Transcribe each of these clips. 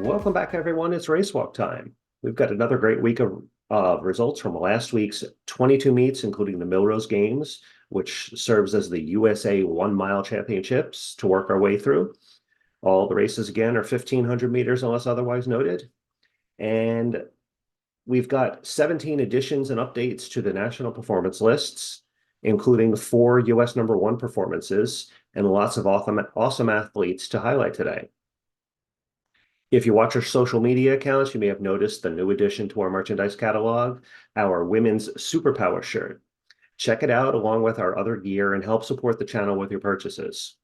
Welcome back, everyone. It's racewalk time. We've got another great week of results from last week's 22 meets, including the Millrose Games, which serves as the USA 1 Mile Championships to work our way through. All the races, again, are 1,500 meters unless otherwise noted. And we've got 17 additions and updates to the national performance lists, including 4 US #1 performances and lots of awesome athletes to highlight today. If you watch our social media accounts, you may have noticed the new addition to our merchandise catalog, our women's Superpower shirt. Check it out along with our other gear and help support the channel with your purchases.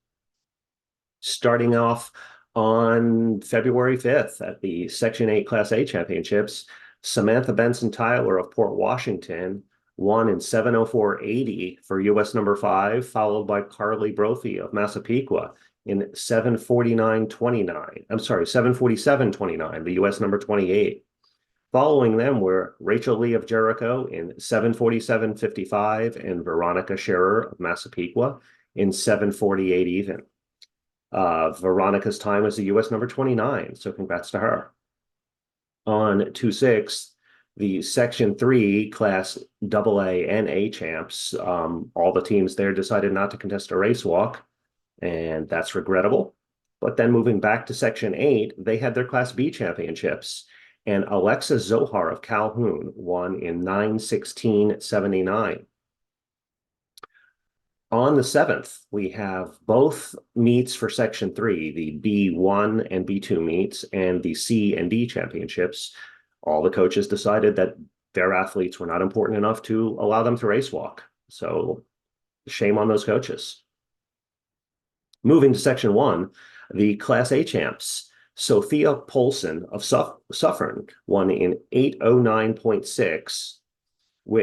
Starting off on February 5th at the Section 8 Class A Championships, Samantha Benson-Tyler of Port Washington won in 7:04.80 for US #5, followed by Carly Brophy of Massapequa in 7:47.29, the US #28. Following them were Rachel Lee of Jericho in 7:47.55 and Veronica Scherer of Massapequa in 7:48 even. Veronica's time is the US #29, so congrats to her. On 2/6, the Section 3 Class AA and A champs, all the teams there decided not to contest a racewalk, and that's regrettable. But then moving back to Section 8, they had their Class B championships, and Alexa Zohar of Calhoun won in 9:16.79. On the 7th, we have both meets for Section 3, the B1 and B2 meets, and the C and D championships. All the coaches decided that their athletes were not important enough to allow them to racewalk. So shame on those coaches. Moving to Section 1, the Class A champs, Sophia Polson of Suffern won in 8:09.6,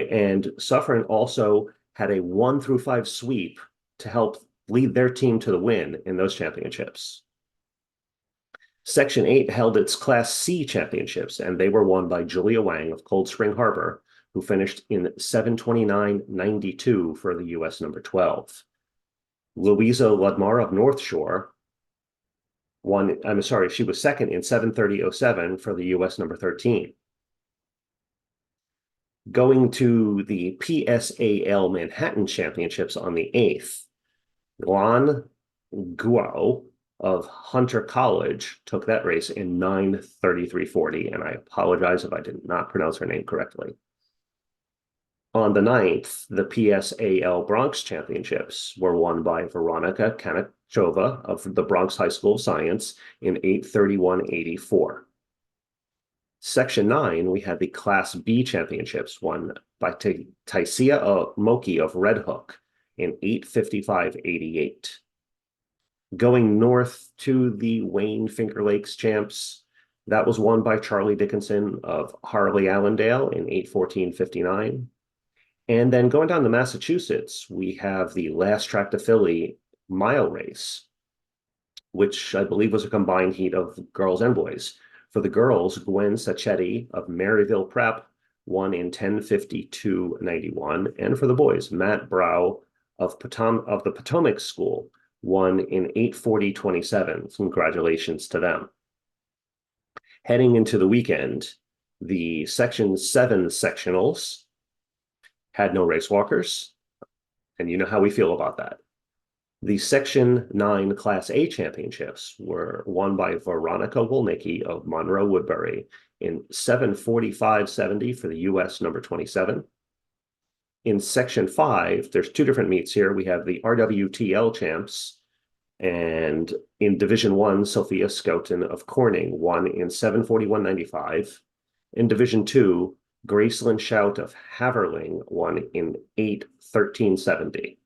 and Suffern also had a 1-through-5 sweep to help lead their team to the win in those championships. Section 8 held its Class C championships, and they were won by Julia Wang of Cold Spring Harbor, who finished in 7:29.92 for the US #12. Louisa Ludmar of North Shore she was second in 7:30.07 for the US #13. Going to the PSAL Manhattan Championships on the 8th, Lan Guo of Hunter College took that race in 9:33.40, and I apologize if I did not pronounce her name correctly. On the 9th, the PSAL Bronx Championships were won by Veronica Kanachova of the Bronx High School of Science in 8:31.84. Section 9, we had the Class B Championships won by Taisia Moki of Red Hook in 8:55.88. Going north to the Wayne Finger Lakes Champs, that was won by Charlie Dickinson of Harley Allendale in 8:14.59. And then going down to Massachusetts, we have the Last Track to Philly mile race, which I believe was a combined heat of girls and boys. For the girls, Gwen Sacchetti of Maryville Prep won in 10:52.91. And for the boys, Matt Brow of the Potomac School won in 8:40.27. Congratulations to them. Heading into the weekend, the Section 7 sectionals had no race walkers, and you know how we feel about that. The Section 9 Class A championships were won by Veronica Wolnicki of Monroe Woodbury in 7:45.70 for the US #27. In Section 5, there's 2 different meets here. We have the RWTL champs, and in Division 1, Sophia Scouten of Corning won in 7:41.95. In Division 2, Gracelyn Shout of Haverling won in 8:13.70.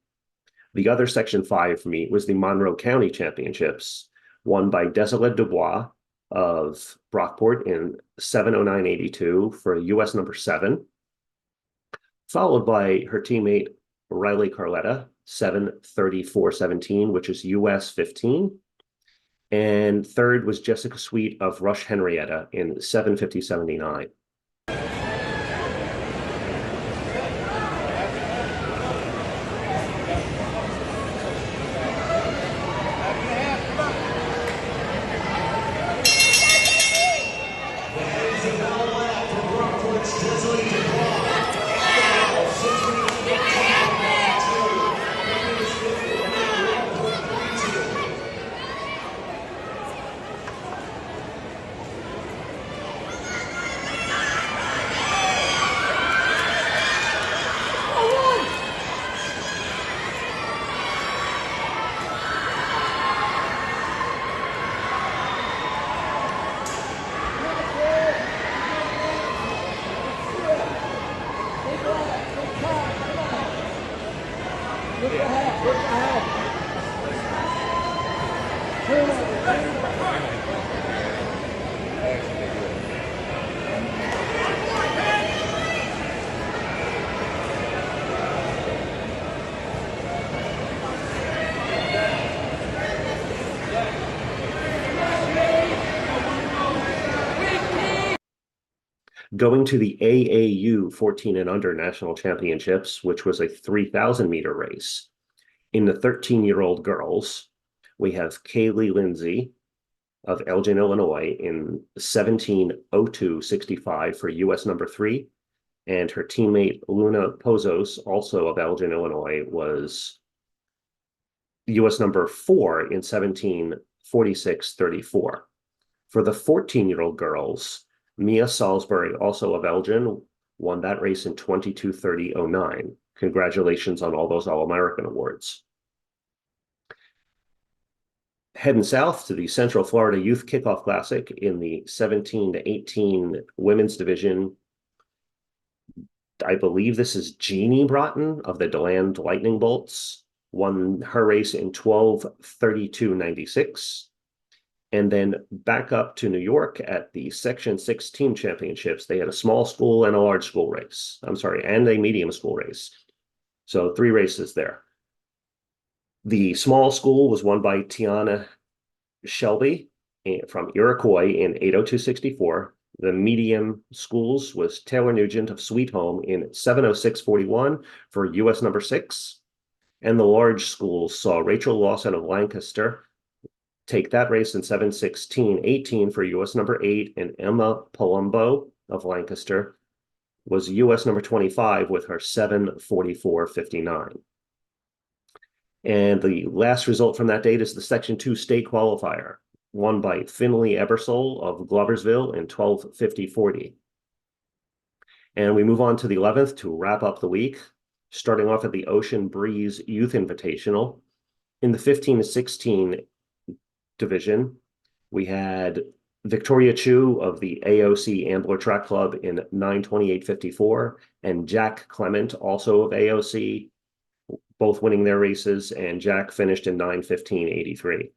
The other Section 5 meet was the Monroe County Championships, won by Desolate Dubois of Brockport in 7:09.82 for US #7, followed by her teammate Riley Carletta, 7:34.17, which is US 15. And third was Jessica Sweet of Rush Henrietta in 7:50.79. Going to the AAU 14 and under national championships, which was a 3,000-meter race. In the 13-year-old girls, we have Kaylee Lindsay of Elgin, Illinois in 17:02.65 for US number 3. And her teammate Luna Pozos, also of Elgin, Illinois, was US number 4 in 17:46.34. For the 14-year-old girls, Mia Salisbury, also of Elgin, won that race in 22:30.09. Congratulations on all those All-American awards. Heading south to the Central Florida Youth Kickoff Classic in the 17 to 18 women's division. I believe this is Jeannie Broughton of the DeLand Lightning Bolts, won her race in 12:32.96. And then back up to New York at the Section 6 team championships, they had a small school and a large school race. I'm sorry, and a medium school race. So 3 races there. The small school was won by Tiana Shelby from Iroquois in 8:02.64. The medium schools was Taylor Nugent of Sweet Home in 7:06.41 for US number 6. And the large schools saw Rachel Lawson of Lancaster take that race in 7:16.18 for US number 8, and Emma Palumbo of Lancaster was US number 25 with her 7:44.59. And the last result from that date is the Section 2 state qualifier, won by Finley Ebersole of Gloversville in 12:50.40. And we move on to the 11th to wrap up the week, starting off at the Ocean Breeze Youth Invitational. In the 15 to 16 division, we had Victoria Chu of the AOC Ambler Track Club in 9:28.54, and Jack Clement, also of AOC, both winning their races, and Jack finished in 9:15.83.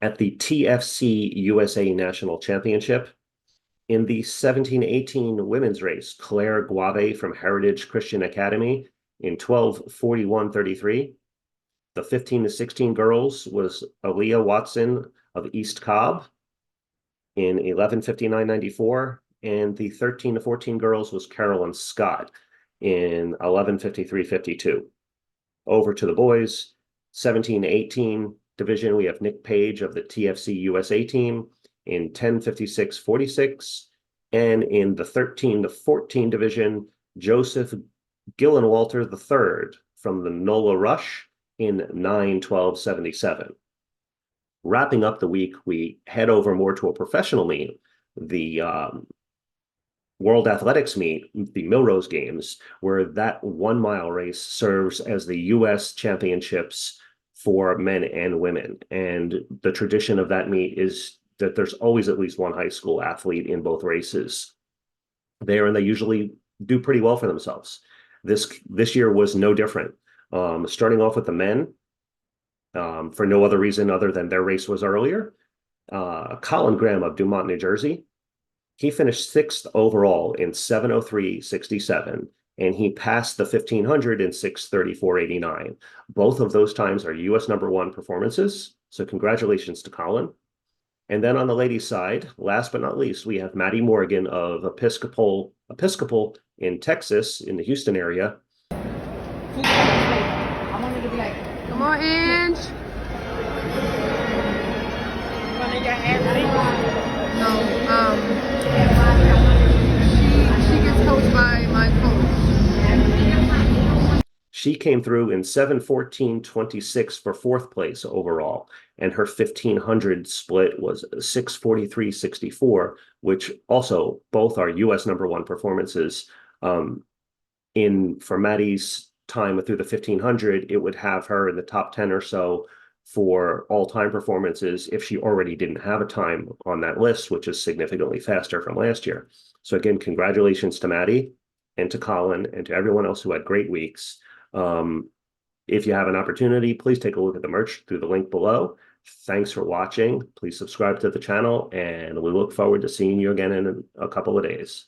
At the TFCUSA National Championship, in the 17-18 women's race, Claire Guave from Heritage Christian Academy in 12:41.33. The 15 to 16 girls was Aaliyah Watson of East Cobb in 11:59.94, and the 13 to 14 girls was Carolyn Scott in 11:53.52. Over to the boys, 17 to 18 division, we have Nick Page of the TFC USA team in 10:56.46, and in the 13 to 14 division, Joseph Gillenwalter III from the NOLA Rush in 9:12.77. Wrapping up the week, we head over more to a professional meet, the World Athletics meet, the Millrose Games, where that 1 mile race serves as the US championships for men and women. And the tradition of that meet is that there's always at least one high school athlete in both races there, and they usually do pretty well for themselves. This year was no different. Starting off with the men, for no other reason other than their race was earlier, Colin Graham of Dumont, New Jersey, he finished 6th overall in 7:03.67, and he passed the 1500 in 6:34.89. Both of those times are US number 1 performances, so congratulations to Colin. And then on the ladies' side, last but not least, we have Maddie Morgan of Episcopal in Texas, in the Houston area. Come on, Ange. No, she gets coached by my coach. She came through in 7:14.26 for 4th place overall, and her 1500 split was 6:43.64, which also both are US number 1 performances. For Maddie's time through the 1500, it would have her in the top 10 or so for all-time performances if she already didn't have a time on that list, which is significantly faster from last year. So again, congratulations to Maddie and to Colin and to everyone else who had great weeks. If you have an opportunity, please take a look at the merch through the link below. Thanks for watching. Please subscribe to the channel, and we look forward to seeing you again in a couple of days.